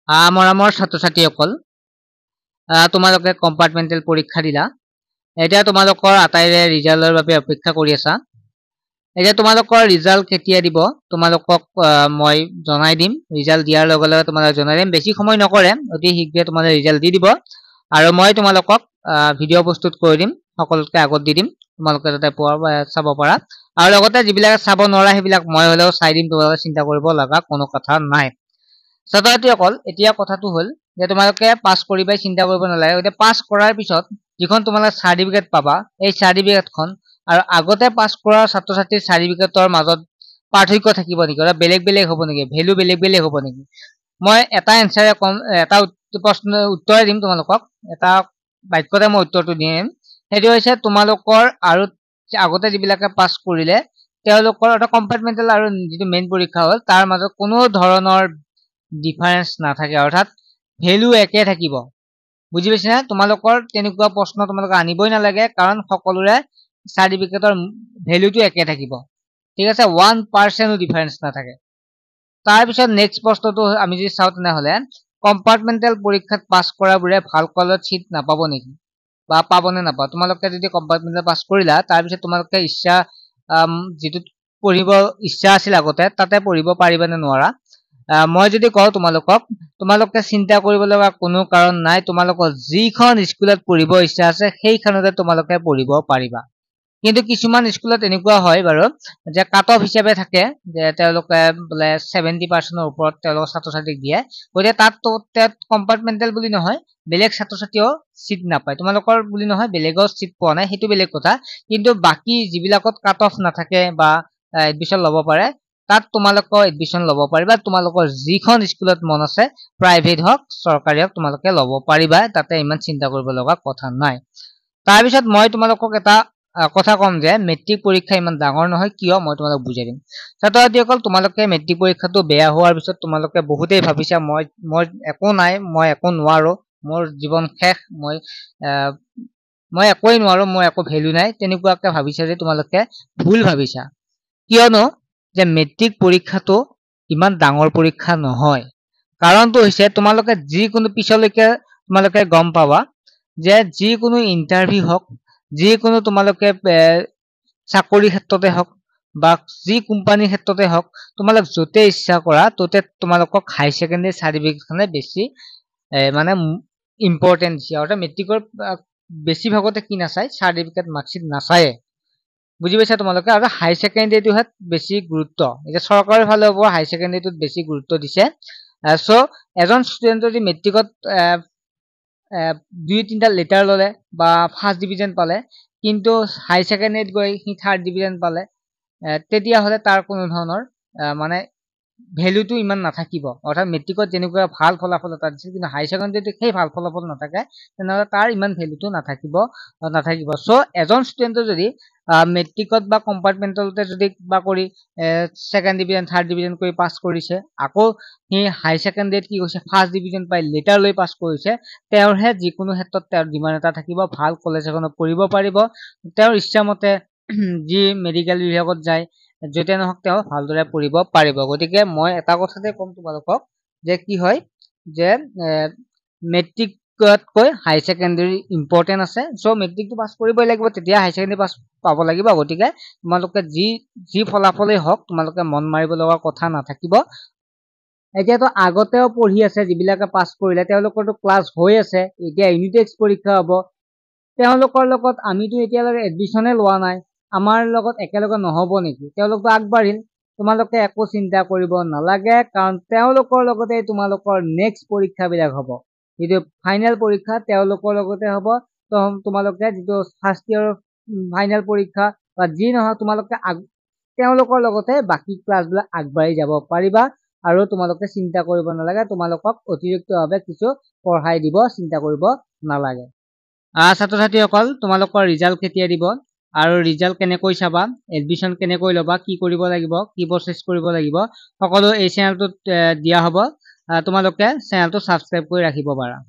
মৰমৰ ছাত্ৰ-ছাত্ৰীসকল, তোমালোকে কম্পাৰ্টমেণ্টেল পৰীক্ষা দিলা। এতিয়া তোমালোকৰ আটাইৰে ৰিজাল্টৰ বাবে অপেক্ষা কৰি আছা। এতিয়া তোমালোকৰ ৰিজাল্ট কেতিয়া দিব তোমালোকক মই জনাই দিম। ৰিজাল্ট দিয়াৰ লগে লগে তোমালোকক জনাই দিম। বেছি সময় নকৰে, অতি শীঘ্ৰে তোমালোকে ৰিজাল্ট দি দিব আৰু মই তোমালোকক ভিডিঅ' প্ৰস্তুত কৰি দিম, সকলোতকৈ আগত দি দিম, তোমালোকে যাতে চাব পাৰা। আৰু লগতে যিবিলাক চাব নোৱাৰা সেইবিলাক মই হ'লেও চাই দিম, তোমালোকে চিন্তা কৰিব লগা কোনো কথা নাই। ছাত্ৰ-ছাত্ৰীসকল, এতিয়া কথাটো হ'ল যে তোমালোকে পাছ কৰিবাই, চিন্তা কৰিব নালাগে। এতিয়া পাছ কৰাৰ পিছত যিখন তোমালোকে চাৰ্টিফিকেট পাবা, এই চাৰ্টিফিকেটখন আৰু আগতে পাছ কৰা ছাত্ৰ-ছাত্ৰীৰ চাৰ্টিফিকেটৰ মাজত পাৰ্থক্য থাকিব নেকি, বা বেলেগ বেলেগ হ'ব নেকি, ভেলু বেলেগ বেলেগ হ'ব নেকি? মই এটা এনচাৰে কম, এটা প্ৰশ্ন উত্তৰে দিম তোমালোকক, এটা বাক্যতে মই উত্তৰটো দিম। সেইটো হৈছে তোমালোকৰ আৰু আগতে যিবিলাকে পাছ কৰিলে তেওঁলোকৰ এটা কম্পাৰ্টমেণ্টেল আৰু যিটো মেইন পৰীক্ষা হ'ল তাৰ মাজত কোনো ধৰণৰ ডিফাৰেন্স নাথাকে, অৰ্থাৎ ভেলু একে থাকিব। বুজি পাইছা? তোমালোকৰ তেনেকুৱা প্ৰশ্ন তোমালোকে আনিবই নালাগে, কাৰণ সকলোৰে চাৰ্টিফিকেটৰ ভেলুটো একে থাকিব। ঠিক আছে, 1% ডিফাৰেন্স নাথাকে। তাৰপিছত নেক্সট প্ৰশ্নটো আমি যদি চাওঁ, তেনেহ'লে কম্পাৰ্টমেণ্টেল পৰীক্ষাত পাছ কৰাবোৰে ভাল কলেজত চিট নাপাব নেকি, বা পাবনে নাপাব? তোমালোকে যদি কম্পাৰ্টমেণ্টেল পাছ কৰিলা, তাৰপিছত তোমালোকে ইচ্ছা যিটো পঢ়িব ইচ্ছা আছিল আগতে তাতে পঢ়িব পাৰিবা নে নোৱাৰা? মই যদি কওঁ তোমালোকে চিন্তা কৰিব লগা কোনো কাৰণ নাই। তোমালোকৰ যিখন স্কুলত পঢ়িব ইচ্ছা আছে সেইখনতে তোমালোকে পঢ়িব পাৰিবা। কিন্তু কিছুমান স্কুলত এনেকুৱা হয় বাৰু যে কাট অফ হিচাপে থাকে, যে তেওঁলোকে বোলে 70%ৰ ওপৰত তেওঁলোকৰ ছাত্ৰ-ছাত্ৰীক দিয়ে, গতিকে তাত কম্পাৰ্টমেণ্টেল বুলি নহয়, বেলেগ ছাত্ৰ-ছাত্ৰীও চিট নাপায়। তোমালোকৰ বুলি নহয়, বেলেগৰ চিট পোৱা নাই, সেইটো বেলেগ কথা। কিন্তু বাকী যিবিলাকত কাট অফ নাথাকে বা এডমিশ্যন ল'ব পাৰে, তাত তোমালোকৰ এডমিশ্যন ল'ব পাৰিবা। তোমালোকৰ যিখন স্কুলত মন আছে, প্ৰাইভেট হওক চৰকাৰী হওক, তোমালোকে ল'ব পাৰিবা, তাতে ইমান চিন্তা কৰিব লগা কথা নাই। তাৰপিছত মই তোমালোকক এটা কথা কম যে মেট্ৰিক পৰীক্ষা ইমান ডাঙৰ নহয় কিয়, মই তোমালোকক বুজাই দিম। ছাত্ৰ-ছাত্ৰীসকল, তোমালোকে মেট্ৰিক পৰীক্ষাটো বেয়া হোৱাৰ পিছত তোমালোকে বহুতেই ভাবিছা মই একো নাই, মই একো নোৱাৰো, মোৰ জীৱন শেষ, মই একোৱেই নোৱাৰো, মই একো ভেলু নাই, তেনেকুৱাকে ভাবিছা যে তোমালোকে ভুল ভাবিছা। কিয়নো যে মেট্ৰিক পৰীক্ষাটো ইমান ডাঙৰ পৰীক্ষা নহয়। কাৰণটো হৈছে তোমালোকে যিকোনো পিছলৈকে তোমালোকে গম পাবা যে যিকোনো ইণ্টাৰভিউ হওক, যিকোনো তোমালোকে চাকৰি ক্ষেত্ৰতে হওক বা যি কোম্পানীৰ ক্ষেত্ৰতে হওক, তোমালোক য'তে ইচ্ছা কৰা ত'তে তোমালোকক হাই ছেকেণ্ডেৰী চাৰ্টিফিকেটখনে বেছি মানে ইম্পৰ্টেণ্ট দিছে। অৰ্থাৎ মেট্ৰিকৰ বেছিভাগতে কি নাচায়, চাৰ্টিফিকেট মাৰ্কশ্বিট নাচায়ে। বুজি পাইছা তোমালোকে? আৰু হাই ছেকেণ্ডেৰীটোহে বেছি গুৰুত্ব, এতিয়া চৰকাৰৰ ফালৰ পৰা হাই ছেকেণ্ডেৰীটোত বেছি গুৰুত্ব দিছে। চ' এজন ষ্টুডেণ্টে যদি মেট্ৰিকত 2-3টা লেটাৰ ল'লে বা ফাৰ্ষ্ট ডিভিজন পালে, কিন্তু হাই ছেকেণ্ডেৰীত গৈ সি থাৰ্ড ডিভিজন পালে, তেতিয়াহ'লে তাৰ কোনো ধৰণৰ মানে ভেলুটো ইমান নাথাকিব। অৰ্থাৎ মেট্ৰিকত যেনেকুৱা ভাল ফলাফল এটা দিছিল, কিন্তু হাই ছেকেণ্ডেৰীত সেই ভাল ফলাফল নাথাকে, তেনেহ'লে তাৰ ইমান ভেলুটো নাথাকিব। চ' এজন ষ্টুডেণ্টে যদি মেট্ৰিকত বা কম্পাৰ্টমেণ্টেলতে যদি কিবা কৰি ছেকেণ্ড ডিভিজন থাৰ্ড ডিভিজন কৰি পাছ কৰিছে, আকৌ সি হাই ছেকেণ্ডেৰীত কি কৈছে ফাৰ্ষ্ট ডিভিজন পাই লেটাৰ লৈ পাছ কৰিছে, তেওঁৰহে যিকোনো ক্ষেত্ৰত তেওঁৰ ডিমাণ্ড এটা থাকিব, ভাল কলেজ এখনত পঢ়িব পাৰিব, তেওঁৰ ইচ্ছামতে যি মেডিকেল বিভাগত যায়, য'তে নহওক তেওঁ ভালদৰে পঢ়িব পাৰিব। গতিকে মই এটা কথাতে ক'ম তোমালোকক যে কি হয়, যে মেট্ৰিকতকৈ হাই ছেকেণ্ডেৰী ইম্পৰ্টেণ্ট আছে। চ' মেট্ৰিকটো পাছ কৰিবই লাগিব, তেতিয়া হাই ছেকেণ্ডেৰী পাছ পাব লাগিব। গতিকে তোমালোকে যি ফলাফলেই হওক, তোমালোকে মন মাৰিব লগা কথা নাথাকিব। এতিয়াতো আগতেও পঢ়ি আছে, যিবিলাকে পাছ কৰিলে তেওঁলোকৰতো ক্লাছ হৈ আছে, এতিয়া ইউনিট টেষ্ট পৰীক্ষা হ'ব, তেওঁলোকৰ লগত আমিতো এতিয়ালৈকে এডমিশ্যনে লোৱা নাই, আমাৰ লগত একেলগে নহ'ব নেকি? তেওঁলোকতো আগবাঢ়িল। তোমালোকে একো চিন্তা কৰিব নালাগে, কাৰণ তেওঁলোকৰ লগতে তোমালোকৰ নেক্সট পৰীক্ষাবিলাক হ'ব, যিটো ফাইনেল পৰীক্ষা তেওঁলোকৰ লগতে হ'ব। তোমালোকে যিটো ফাৰ্ষ্ট ইয়েৰৰ ফাইনেল পৰীক্ষা বা যি নহয়, তোমালোকে তেওঁলোকৰ লগতে বাকী ক্লাছবিলাক আগবাঢ়ি যাব পাৰিবা, আৰু তোমালোকে চিন্তা কৰিব নালাগে, তোমালোকক অতিৰিক্তভাৱে কিছু পঢ়াই দিব, চিন্তা কৰিব নালাগে। ছাত্ৰ-ছাত্ৰীসকল, তোমালোকৰ ৰিজাল্ট কেতিয়া দিব আৰু ৰিজাল্ট কেনেকৈ চাবা, এডমিশ্যন কেনেকৈ ল'বা, কি কৰিব লাগিব, কি প্ৰচেছ কৰিব লাগিব, সকলো এই চেনেলটোত দিয়া হ'ব। তোমালোকে চেনেলটো ছাবস্ক্ৰাইব কৰি ৰাখিব পাৰা।